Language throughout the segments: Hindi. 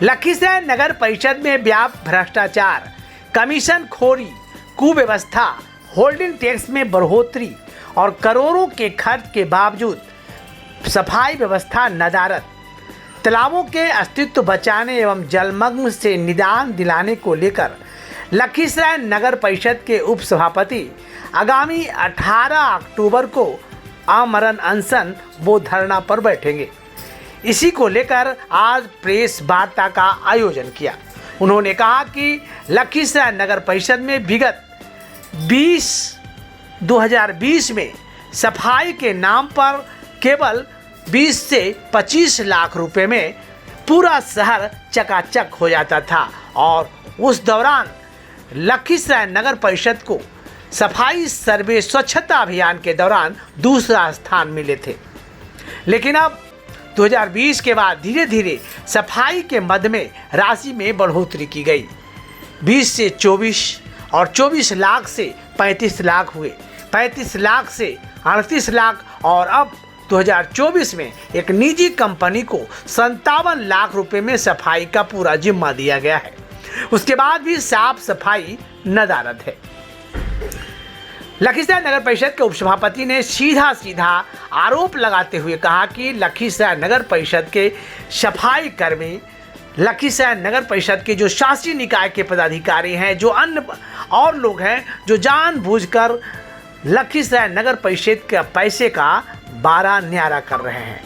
लखीसराय नगर परिषद में व्याप्त भ्रष्टाचार, कमीशन खोरी, कुव्यवस्था, होल्डिंग टैक्स में बढ़ोतरी और करोड़ों के खर्च के बावजूद सफाई व्यवस्था नदारद, तालाबों के अस्तित्व बचाने एवं जलमग्न से निदान दिलाने को लेकर लखीसराय नगर परिषद के उप सभापति आगामी 18 अक्टूबर को आमरण अनशन व धरना पर बैठेंगे। इसी को लेकर आज प्रेस वार्ता का आयोजन किया। उन्होंने कहा कि लखीसराय नगर परिषद में विगत 2020 में सफाई के नाम पर केवल 20 से 25 लाख रुपए में पूरा शहर चकाचक हो जाता था और उस दौरान लखीसराय नगर परिषद को सफाई सर्वे स्वच्छता अभियान के दौरान दूसरा स्थान मिले थे। लेकिन अब 2020 के बाद धीरे धीरे सफाई के मद में राशि में बढ़ोतरी की गई। 20 से 24 और 24 लाख से 35 लाख हुए, 35 लाख से 38 लाख और अब 2024 में एक निजी कंपनी को 57 लाख रुपए में सफाई का पूरा जिम्मा दिया गया है। उसके बाद भी साफ सफाई नदारद है। लखीसराय नगर परिषद के उपसभापति ने सीधा आरोप लगाते हुए कहा कि लखीसराय नगर परिषद के सफाई कर्मी, लखीसराय नगर परिषद के जो शासी निकाय के पदाधिकारी हैं, जो अन्य और लोग हैं जो जानबूझकर लखीसराय नगर परिषद के पैसे का बारा न्यारा कर रहे हैं।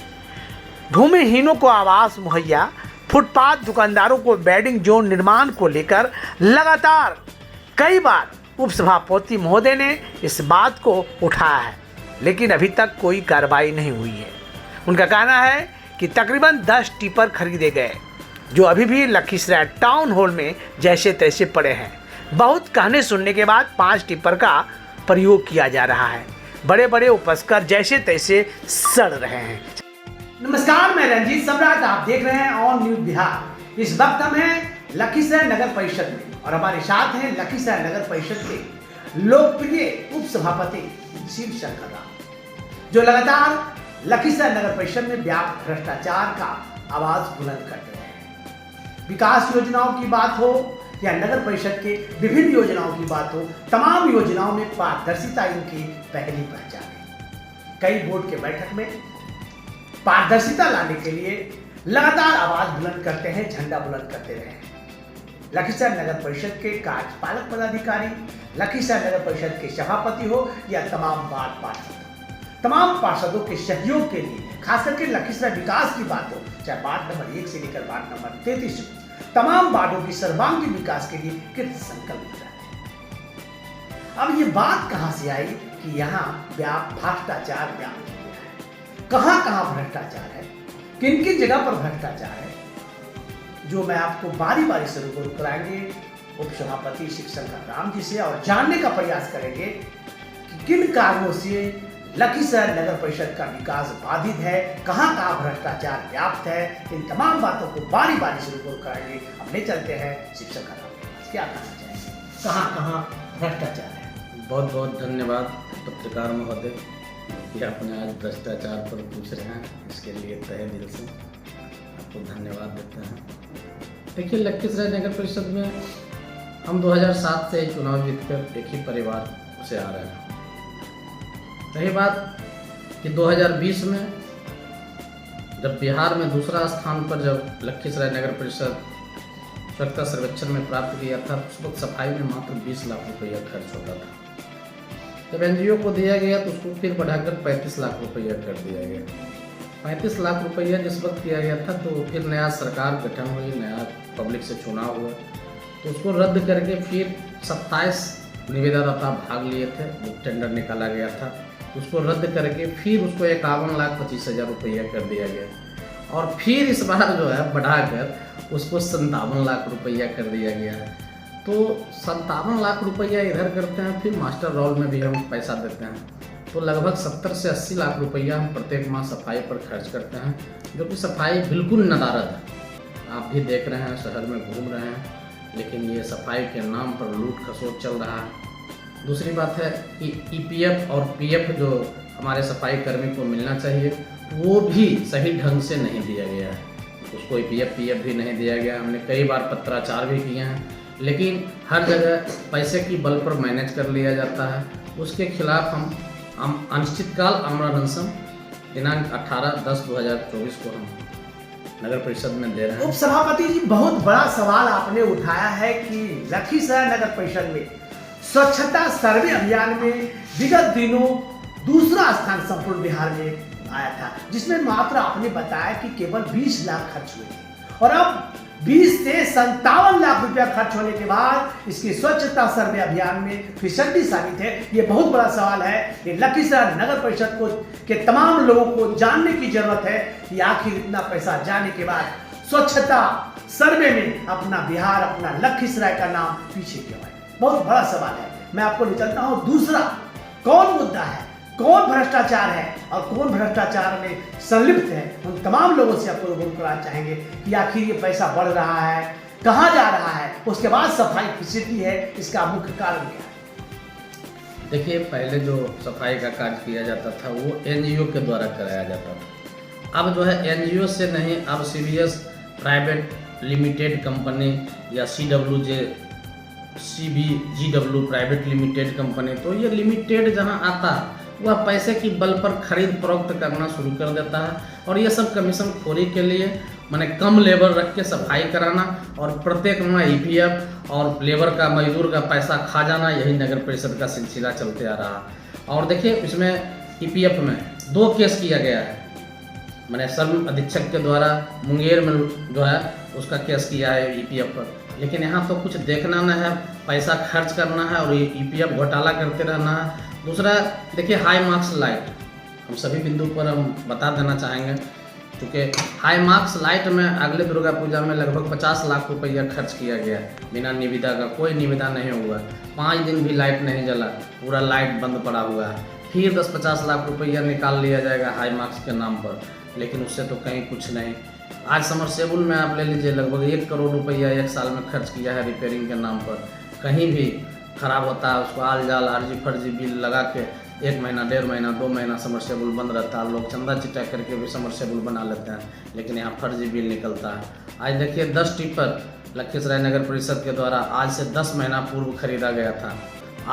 भूमिहीनों को आवास मुहैया, फुटपाथ दुकानदारों को बेडिंग जोन निर्माण को लेकर लगातार कई बार उप सभापति महोदय ने इस बात को उठाया है, लेकिन अभी तक कोई कार्रवाई नहीं हुई है। उनका कहना है कि तकरीबन 10 टिपर खरीदे गए जो अभी भी लखीसराय टाउन हॉल में जैसे तैसे पड़े हैं। बहुत कहने सुनने के बाद 5 टिपर का प्रयोग किया जा रहा है। बड़े बड़े उपस्कर जैसे तैसे सड़ रहे हैं। नमस्कार, मैं रंजीत सम्राट, आप देख रहे हैं ऑन न्यूज बिहार। इस वक्त हम हैं लखीसराय नगर परिषद में और हमारे साथ हैं लखीसराय नगर परिषद के लोकप्रिय उप सभापति शिव शंकर राव, जो लगातार लखीसराय नगर परिषद में व्याप्त भ्रष्टाचार का आवाज बुलंद करते रहे हैं। विकास योजनाओं की बात हो या नगर परिषद के विभिन्न योजनाओं की बात हो, तमाम योजनाओं में पारदर्शिता इनकी पहली पहचान है। कई बोर्ड के बैठक में पारदर्शिता लाने के लिए लगातार आवाज बुलंद करते हैं, झंडा बुलंद करते रहे हैं। लखीसराय नगर परिषद के कार्यपालक पदाधिकारी, लखीसराय नगर परिषद के सभापति हो या तमाम वार्ड पार्षद, तमाम पार्षदों के सहयोग के लिए, खास करके लखीसराय विकास की बात हो, चाहे वार्ड नंबर 1 से लेकर वार्ड नंबर 33, तमाम वार्डों की सर्वांगीण विकास के लिए कृत संकल्प हो जाते हैं। अब ये बात कहां से आई कि यहाँ भ्रष्टाचार व्याप्त हो गया है? कहां भ्रष्टाचार है, किन किन जगह पर भ्रष्टाचार है, जो मैं आपको बारी बारी से रूबरू कराएंगे उप सभापति शिव शंकर राव जी से और जानने का प्रयास करेंगे कि किन कारणों से लखीसराय नगर परिषद का विकास बाधित है, कहां भ्रष्टाचार व्याप्त है। इन तमाम बातों को बारी बारी से रूबरू कराएंगे। अब ले चलते हैं शिव शंकर राव के पास। क्या कहना चाहेंगे, कहां भ्रष्टाचार है? बहुत बहुत धन्यवाद पत्रकार महोदय कि आपने आज भ्रष्टाचार पर पूछ रहे हैं, इसके लिए तहे दिल से आपको धन्यवाद देते हैं। देखिए, लखीसराय नगर परिषद में हम 2007 से चुनाव जीतकर एक ही परिवार से आ रहे हैं। रही बात कि 2020 में जब बिहार में दूसरा स्थान पर जब लखीसराय नगर परिषद स्वच्छता सर्वेक्षण में प्राप्त किया था, उस वक्त सफाई में मात्र 20 लाख रुपया खर्च होता था। जब एनजीओ को दिया गया तो उसको फिर बढ़ाकर 35 लाख रुपया कर दिया गया। 35 लाख रुपया जिस वक्त किया गया था तो फिर नया सरकार गठन हुई, नया पब्लिक से चुनाव हुआ, तो उसको रद्द करके फिर 27 निविदादाता भाग लिए थे, बुक टेंडर निकाला गया था, उसको रद्द करके फिर उसको 51,25,000 रुपया कर दिया गया और फिर इस बार जो है बढ़ाकर उसको 57 लाख रुपया कर दिया गया है। तो 57 लाख रुपया इधर करते हैं, फिर मास्टर रोल में भी हम पैसा देते हैं, तो लगभग 70 से 80 लाख रुपया हम प्रत्येक माह सफाई पर खर्च करते हैं, जो कि सफाई बिल्कुल नदारद है। आप भी देख रहे हैं, शहर में घूम रहे हैं, लेकिन ये सफाई के नाम पर लूट खसोट चल रहा है। दूसरी बात है कि ईपीएफ और पीएफ जो हमारे सफाई कर्मी को मिलना चाहिए वो भी सही ढंग से नहीं दिया गया है। उसको ईपीएफ पीएफ भी नहीं दिया गया। हमने कई बार पत्राचार भी किए हैं, लेकिन हर जगह पैसे की बल पर मैनेज कर लिया जाता है। उसके खिलाफ हम अनिश्चितकाल आमरण अनशन दिनांक 18/10/2024 को हम नगर परिषद में दे रहे हैं। उपसभापति जी, बहुत बड़ा सवाल आपने उठाया है कि लखीसराय नगर परिषद में स्वच्छता सर्वे अभियान में विगत दिनों दूसरा स्थान संपूर्ण बिहार में आया था, जिसमें मात्र आपने बताया कि केवल 20 लाख खर्च हुए थे, और अब 20 से 57 लाख रुपया खर्च होने के बाद इसकी स्वच्छता सर्वे अभियान में फिसड्डी साबित है। ये बहुत बड़ा सवाल है। ये लखीसराय नगर परिषद को के तमाम लोगों को जानने की जरूरत है कि आखिर इतना पैसा जाने के बाद स्वच्छता सर्वे में अपना बिहार, अपना लखीसराय का नाम पीछे क्यों है। बहुत बड़ा सवाल है। मैं आपको ले चलता हूँ दूसरा, कौन मुद्दा है, कौन भ्रष्टाचार है और कौन भ्रष्टाचार में संलिप्त है। उन तमाम लोगों से आपको रूबरू कराना चाहेंगे कि आखिर ये पैसा बढ़ रहा है, कहाँ जा रहा है, उसके बाद सफाई फिसड्डी है, इसका मुख्य कारण क्या है। देखिए, पहले जो सफाई का कार्य किया जाता था वो एनजीओ के द्वारा कराया जाता था। अब जो है एनजीओ से नहीं, अब सीवीएस प्राइवेट लिमिटेड कंपनी या CBGW प्राइवेट लिमिटेड कंपनी, तो ये लिमिटेड जहां आता है वह पैसे की बल पर खरीद फरोख्त करना शुरू कर देता है, और ये सब कमीशन खोरी के लिए माने कम लेबर रख के सफाई कराना और प्रत्येक में ईपीएफ और लेबर का, मजदूर का पैसा खा जाना, यही नगर परिषद का सिलसिला चलते आ रहा है। और देखिए, इसमें ईपीएफ में 2 केस किया गया है। मैंने सर्व अधीक्षक के द्वारा मुंगेर में जो है उसका केस किया है ईपीएफ पर, लेकिन यहाँ तो कुछ देखना न है, पैसा खर्च करना है और ईपीएफ घोटाला करते रहना है। दूसरा देखिए, हाई मार्क्स लाइट, हम सभी बिंदु पर हम बता देना चाहेंगे, क्योंकि हाई मार्क्स लाइट में अगले दुर्गा पूजा में लगभग 50 लाख रुपया खर्च किया गया बिना निविदा का। कोई निविदा नहीं हुआ, 5 दिन भी लाइट नहीं जला, पूरा लाइट बंद पड़ा हुआ है। फिर 10-50 लाख रुपया निकाल लिया जाएगा हाई मार्क्स के नाम पर, लेकिन उससे तो कहीं कुछ नहीं। आज समरसेबुल में आप ले लीजिए, लगभग 1 करोड़ रुपया 1 साल में खर्च किया है रिपेयरिंग के नाम पर। कहीं भी खराब होता है, उसको आल जाल आर्जी फर्जी बिल लगा के 1 महीना, 1.5 महीना, 2 महीना समरसेबुल बंद रहता है। लोग चंदा चिट्टा करके भी समरसेबुल बना लेते हैं, लेकिन यहाँ फर्जी बिल निकलता है। आज देखिए, 10 टिप्पर लखीसराय नगर परिषद के द्वारा आज से 10 महीना पूर्व खरीदा गया था,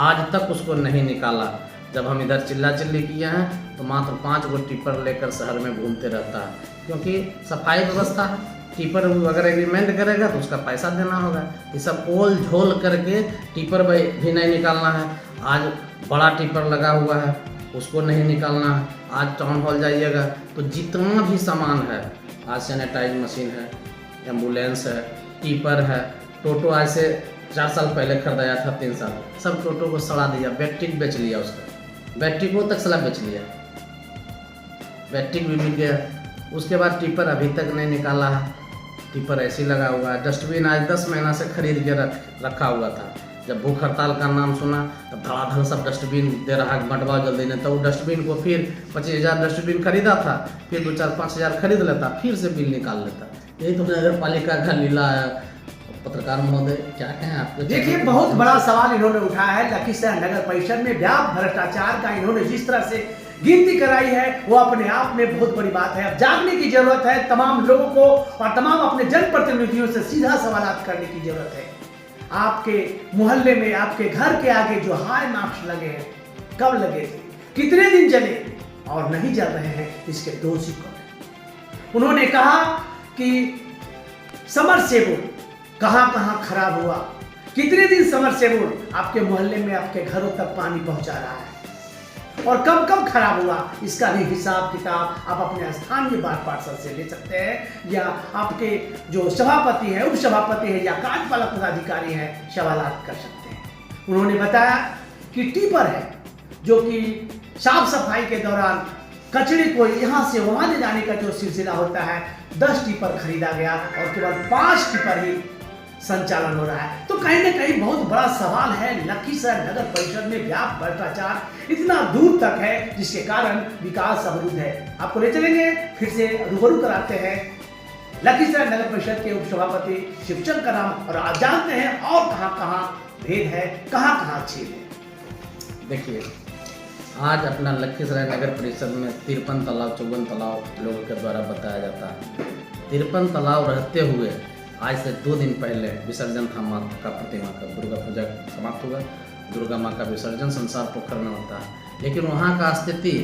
आज तक उसको नहीं निकाला। जब हम इधर चिल्ला चिल्ली किए हैं तो मात्र 5 गो टिप्पर लेकर शहर में घूमते रहता है, क्योंकि सफाई व्यवस्था है। टिपर अगर एग्रीमेंट करेगा तो उसका पैसा देना होगा। ये सब ओल झोल करके टिपर भी नहीं निकालना है। आज बड़ा टिपर लगा हुआ है, उसको नहीं निकालना है। आज टाउन हॉल जाइएगा तो जितना भी सामान है, आज सैनिटाइज मशीन है, एम्बुलेंस है, टिपर है, टोटो आज से 4 साल पहले खरीदाया था, 3 साल, सब टोटो को सड़ा दिया, बैटरी बेच लिया, उसका बैटरी को तक सला बेच लिया, बैटरी भी बिक गया। उसके बाद टिपर अभी तक नहीं निकाला है, टिपर ऐसे ही लगा हुआ है। डस्टबिन आज 10 महीना से खरीद के रखा हुआ था। जब भूख हड़ताल का नाम सुना तब धड़ाधड़ सब डस्टबिन दे रहा है, बंटवाओ जल्दी, नहीं तो वो डस्टबिन को फिर 25,000 डस्टबिन खरीदा था, फिर 2-4-5,000 खरीद लेता, फिर से बिल निकाल लेता। यही तो नगर पालिका का लीला है। पत्रकार महोदय, क्या कहें आपके? देखिए, बहुत बड़ा सवाल इन्होंने उठाया है। लखीसराय नगर परिषद में व्यापक भ्रष्टाचार का इन्होंने जिस तरह से गिनती कराई है, वो अपने आप में बहुत बड़ी बात है। अब जागने की जरूरत है तमाम लोगों को, और तमाम अपने जनप्रतिनिधियों से सीधा सवाल करने की जरूरत है। आपके मोहल्ले में, आपके घर के आगे जो हाई मार्क्स लगे हैं, कब लगे थे, कितने दिन चले और नहीं जल रहे हैं, इसके दोषी कौन है? उन्होंने कहा कि समरसेबुल कहाँ खराब हुआ, कितने दिन समरसेबुल आपके मोहल्ले में, आपके घरों तक पानी पहुंचा रहा है, और कब खराब हुआ, इसका भी हिसाब किताब आप अपने स्थानीय वार्ड पार्षद से ले सकते हैं, या आपके जो सभापति है, उप सभापति है, या कार्यपालक पदाधिकारी है, सवालात कर सकते हैं। उन्होंने बताया कि टिपर है जो कि साफ सफाई के दौरान कचरे को यहाँ से वहाँ ले जाने का जो सिलसिला होता है, 10 टिपर खरीदा गया और केवल 5 टिपर ही संचालन हो रहा है। तो कहीं ना कहीं बहुत बड़ा सवाल है। लखीसराय नगर परिषद में व्यापक भ्रष्टाचार इतना दूर तक है, जिसके कारण विकास अवरुद्ध है। आपको ले चलेंगे, फिर से रूबरू कराते हैं लखीसराय नगर परिषद के उप सभापति शिवचंद्र राम, और आज जानते हैं और कहाँ भेद है, कहाँ छेद है। देखिए, आज अपना लखीसराय नगर परिषद में 53 तालाब 54 तालाब लोगों के द्वारा बताया जाता है। 53 तालाब रहते हुए आज से 2 दिन पहले विसर्जन था माँ का प्रतिमा का। दुर्गा पूजा समाप्त हुआ, दुर्गा माँ का विसर्जन संसार पोखर में होता है। लेकिन वहाँ का स्थिति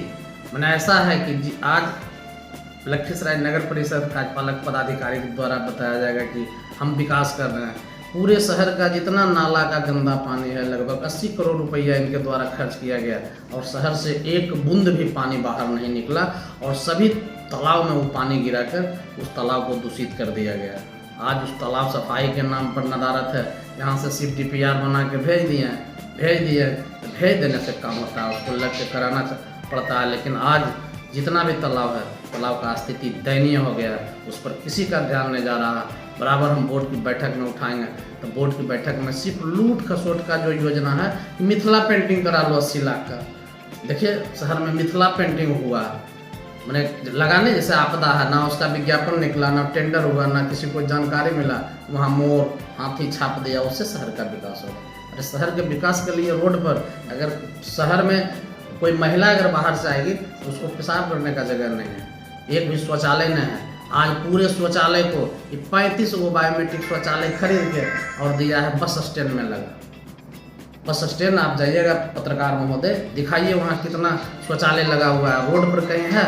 मैंने ऐसा है कि आज लखीसराय नगर परिषद कार्यपालक पदाधिकारी के द्वारा बताया जाएगा कि हम विकास कर रहे हैं। पूरे शहर का जितना नाला का गंदा पानी है लगभग 80 करोड़ रुपया इनके द्वारा खर्च किया गया और शहर से एक बूंद भी पानी बाहर नहीं निकला और सभी तालाब में वो पानी गिराकर उस तालाब को दूषित कर दिया गया। आज उस तालाब सफाई के नाम पर नदारत है, यहाँ से सिर्फ DPR बना के भेज दिए भेज देने से काम होता है, उसको लग के कराना पड़ता है। लेकिन आज जितना भी तालाब है, तालाब का स्थिति दयनीय हो गया है, उस पर किसी का ध्यान नहीं जा रहा। बराबर हम बोर्ड की बैठक में उठाएंगे तो बोर्ड की बैठक में सिर्फ लूट खसोट का जो योजना है, मिथिला पेंटिंग करा लो 80 लाख का। देखिए शहर में मिथिला पेंटिंग हुआ, मैंने लगाने जैसे आपदा है, ना उसका विज्ञापन निकला, ना टेंडर हुआ, ना किसी को जानकारी मिला, वहाँ मोर हाथी छाप दिया, उससे शहर का विकास होगा। अरे शहर के विकास के लिए रोड पर अगर शहर में कोई महिला अगर बाहर से आएगी तो उसको पेशाब करने का जगह नहीं है, एक भी शौचालय नहीं है। आज पूरे शौचालय को 35 गो बायोमेट्रिक शौचालय खरीद के और दिया है बस स्टैंड में लगा। बस स्टैंड आप जाइएगा पत्रकार महोदय, दिखाइए वहाँ कितना शौचालय लगा हुआ है। रोड पर कहीं है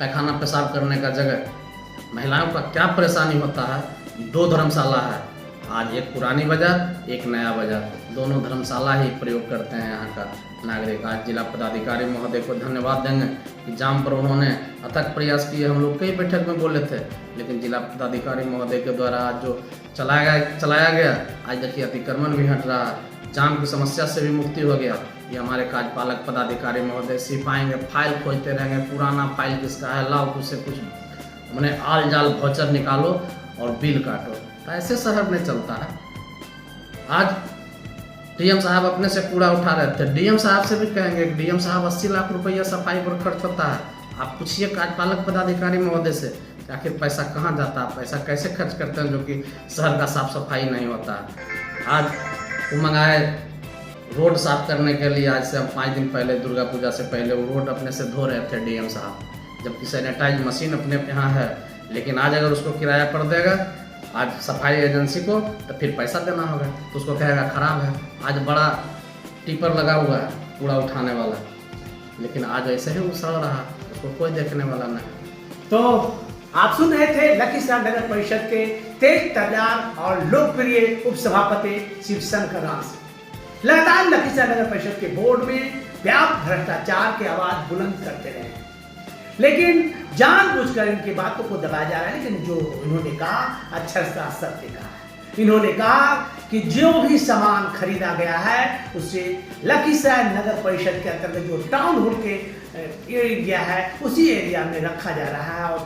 पैखाना पेशाब करने का जगह? महिलाओं का क्या परेशानी होता है। 2 धर्मशाला है, आज एक पुरानी बाजार एक नया बाजार, दोनों धर्मशाला ही प्रयोग करते हैं यहाँ का नागरिक। आज जिला पदाधिकारी महोदय को धन्यवाद देंगे कि जाम पर उन्होंने अथक प्रयास किए। हम लोग कई बैठक में बोले थे, लेकिन जिला पदाधिकारी महोदय के द्वारा आज जो चलाया गया, आज देखिए अतिक्रमण भी हट रहा है, जाम की समस्या से भी मुक्ति हो गया। ये हमारे कार्यपालक पदाधिकारी महोदय सिर्फ आएंगे, फाइल खोजते रहेंगे, पुराना फाइल किसका है लाओ, उससे कुछ मैंने आल जाल भौचर निकालो और बिल काटो। तो ऐसे शहर में चलता है। आज DM साहब अपने से कूड़ा उठा रहे थे, DM साहब से भी कहेंगे कि DM साहब 80 लाख रुपया सफाई पर खर्च होता है। आप पूछिए कार्यपालक पदाधिकारी महोदय से कि आखिर पैसा कहाँ जाता है, पैसा कैसे खर्च करते हैं जो कि शहर का साफ सफाई नहीं होता है। आज वो मंगाए रोड साफ करने के लिए, आज से हम 5 दिन पहले दुर्गा पूजा से पहले वो रोड अपने से धो रहे थे DM साहब, जबकि सैनिटाइज मशीन अपने यहाँ है। लेकिन आज अगर उसको किराया पड़ देगा आज सफाई एजेंसी को तो फिर पैसा देना होगा, तो उसको कहेगा खराब है। आज बड़ा टिपर लगा हुआ है कूड़ा उठाने वाला, लेकिन आज ऐसे ही उछल रहा, उसको कोई देखने वाला नहीं। तो आप सुन रहे थे लखीसराय नगर परिषद के तेज तर्रार और लोकप्रिय उप सभापति शिवशंकर राज। लगातार लखीसराय नगर परिषद के बोर्ड में व्यापक भ्रष्टाचार की आवाज बुलंद करते रहे, लेकिन जानबूझकर इनकी बातों को दबाया जा रहा है। लेकिन जो इन्होंने कहा अक्षर का सत्य कहा। इन्होंने कहा कि जो भी सामान खरीदा गया है उसे लखीसराय नगर परिषद के अंतर्गत जो टाउन हॉल के एरिया है उसी एरिया में रखा जा रहा है और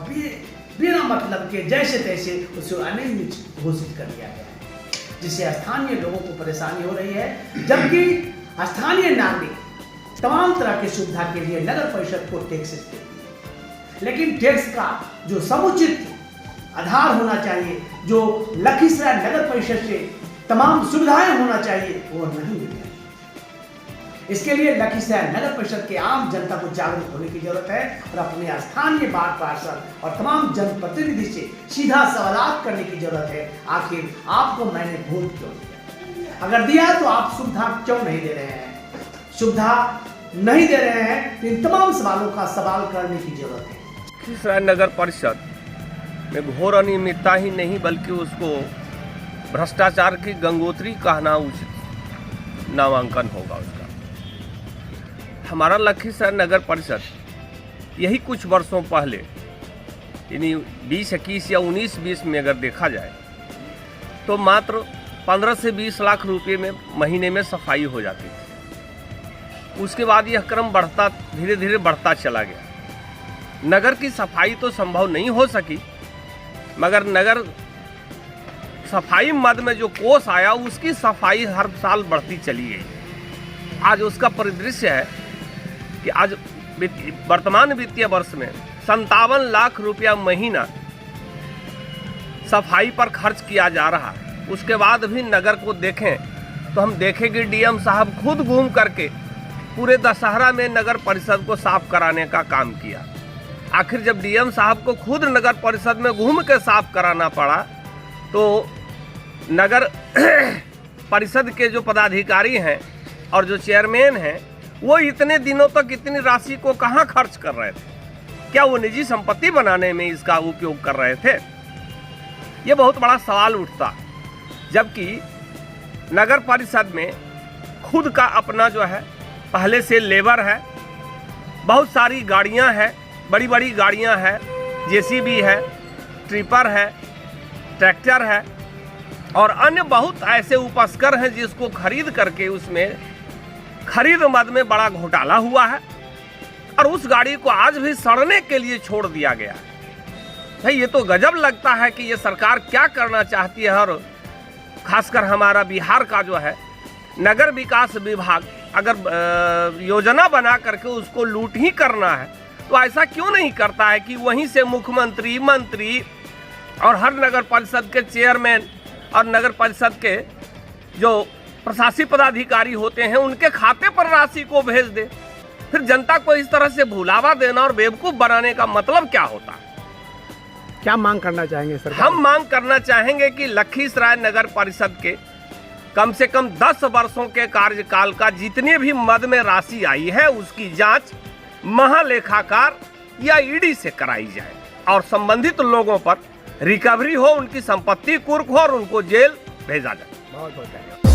बिना मतलब के जैसे तैसे उसे अनियमित घोषित कर दिया गया है, जिससे स्थानीय लोगों को परेशानी हो रही है। जबकि स्थानीय नागरिक तमाम तरह की सुविधा के लिए नगर परिषद को टैक्स देती है, लेकिन टैक्स का जो समुचित आधार होना चाहिए, जो लखीसराय नगर परिषद से तमाम सुविधाएं होना चाहिए, वो नहीं मिल रही। इसके लिए लखीसराय नगर परिषद के आम जनता को जागरूक होने की जरूरत है और अपने स्थानीय वार्ड पार्षद और तमाम जनप्रतिनिधि से सीधा सवाल करने की जरूरत है। आखिर आपको मैंने वोट क्यों दिया? अगर दिया तो आप सुविधा क्यों नहीं दे रहे हैं? सुविधा नहीं दे रहे हैं तो इन तमाम सवालों का सवाल करने की जरूरत है। लखीसराय नगर परिषद में घोर अनियमितता ही नहीं बल्कि उसको भ्रष्टाचार की गंगोत्री कहना उचित नामांकन होगा उसका। हमारा लखीसराय नगर परिषद यही कुछ वर्षों पहले यानी 2021 या 19-20 में अगर देखा जाए तो मात्र 15 से 20 लाख रुपए में महीने में सफाई हो जाती थी। उसके बाद यह क्रम बढ़ता धीरे धीरे बढ़ता चला गया। नगर की सफाई तो संभव नहीं हो सकी, मगर नगर सफाई मद में जो कोष आया उसकी सफाई हर साल बढ़ती चली गई। आज उसका परिदृश्य है कि आज वर्तमान वित्तीय वर्ष में 57 लाख रुपया महीना सफाई पर खर्च किया जा रहा है। उसके बाद भी नगर को देखें तो हम देखेंगे DM साहब खुद घूम करके पूरे दशहरा में नगर परिषद को साफ कराने का काम किया। आखिर जब डीएम साहब को खुद नगर परिषद में घूम के साफ कराना पड़ा तो नगर परिषद के जो पदाधिकारी हैं और जो चेयरमैन हैं वो इतने दिनों तक इतनी राशि को कहाँ खर्च कर रहे थे? क्या वो निजी संपत्ति बनाने में इसका उपयोग कर रहे थे? ये बहुत बड़ा सवाल उठता, जबकि नगर परिषद में खुद का अपना जो है पहले से लेबर है, बहुत सारी गाड़ियां हैं, बड़ी बड़ी गाड़ियां हैं, जेसीबी है, ट्रिपर है, ट्रैक्टर है और अन्य बहुत ऐसे उपस्कर हैं जिसको खरीद करके उसमें खरीद मद में बड़ा घोटाला हुआ है और उस गाड़ी को आज भी सड़ने के लिए छोड़ दिया गया है। भाई ये तो गजब लगता है कि ये सरकार क्या करना चाहती है। और खासकर हमारा बिहार का जो है नगर विकास विभाग अगर योजना बना करके उसको लूट ही करना है तो ऐसा क्यों नहीं करता है कि वहीं से मुख्यमंत्री, मंत्री और हर नगर परिषद के चेयरमैन और नगर परिषद के जो प्रशासनिक पदाधिकारी होते हैं उनके खाते पर राशि को भेज दे। फिर जनता को इस तरह से भुलावा देना और बेवकूफ बनाने का मतलब क्या होता है? क्या मांग करना चाहेंगे सरकार? हम मांग करना चाहेंगे कि लखीसराय नगर परिषद के कम से कम 10 वर्षों के कार्यकाल का जितने भी मद में राशि आई है उसकी जांच महालेखाकार या ईडी से कराई जाए और संबंधित लोगों पर रिकवरी हो, उनकी संपत्ति कुर्क हो और उनको जेल भेजा जाए। बहुत बहुत धन्यवाद।